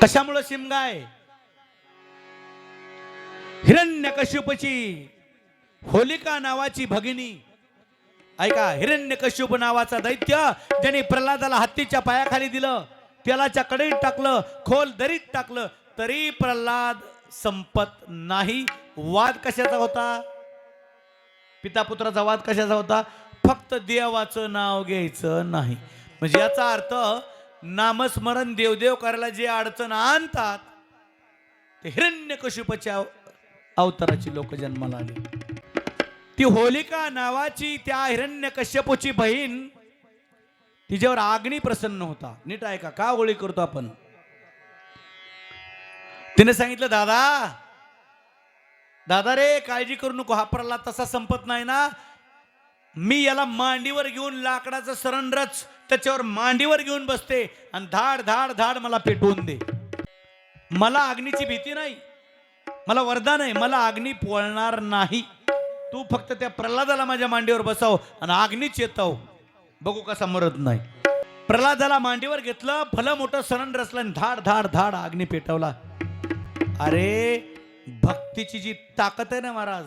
कशामुळे शिमगाय? हिरण्यकश्यपूची होलिका नावाची भगिनी, ऐका, हिरण्यकश्यप नावाचा दैत्य ज्याने प्रल्हादाला हत्तीच्या पायाखाली दिलं, तेलाच्या कढईत टाकलं, खोल दरीत टाकलं, तरी प्रल्हाद संपत नाही. वाद कशाचा होता? पिता पुत्राचा वाद कशाचा होता? फक्त देवाचं नाव घ्यायचं नाही. म्हणजे याचा अर्थ नामस्मरण देवदेव करायला जे अडचण आणतात ते हिरण्यकश्यपाच्या अवताराची लोक जन्माला आली. ती होलिका नावाची त्या हिरण्यकश्यपूची बहीण, तिच्यावर अग्नी प्रसन्न होता. नीट ऐका, का होळी करतो आपण? तिने सांगितलं, दादा दादा रे, काळजी करू नको, हा प्रल्हाद तसा संपत नाही ना. मी याला मांडीवर घेऊन लाकडाचं सरंडरच त्याच्यावर मांडीवर घेऊन बसते आणि धाड धाड धाड मला पेटवून दे. मला अग्नीची भीती नाही, मला वरदान आहे, मला अग्नी पोळणार नाही. तू फक्त त्या प्रल्हादाला माझ्या मांडीवर बसव आणि अग्नीच येतो, बघू कसा मरत नाही. प्रल्हादाला मांडीवर घेतलं, भलं मोठं सरंडर असलं आणि धाड धाड धाड अग्नी पेटवला. अरे भक्तीची जी ताकद आहे ना महाराज,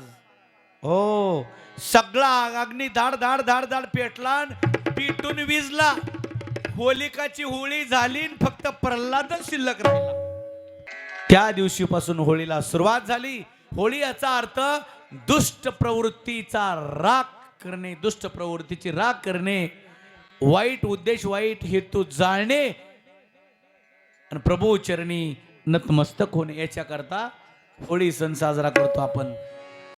हो, सगळा अग्नी धाड धाड धाड धाड पेटला, पेटून विजला. होलिकाची होळी झाली, फक्त प्रल्हादच शिल्लक राहिला. त्या दिवशीपासून होळीला सुरुवात झाली. होळी याचा अर्थ दुष्ट प्रवृत्तीचा राग करणे, दुष्ट प्रवृत्तीची राग करणे, वाईट उद्देश, वाईट हेतू जाळणे आणि प्रभू चरणी नतमस्तक होणे, याच्या करता होळी सण साजरा करतो आपण.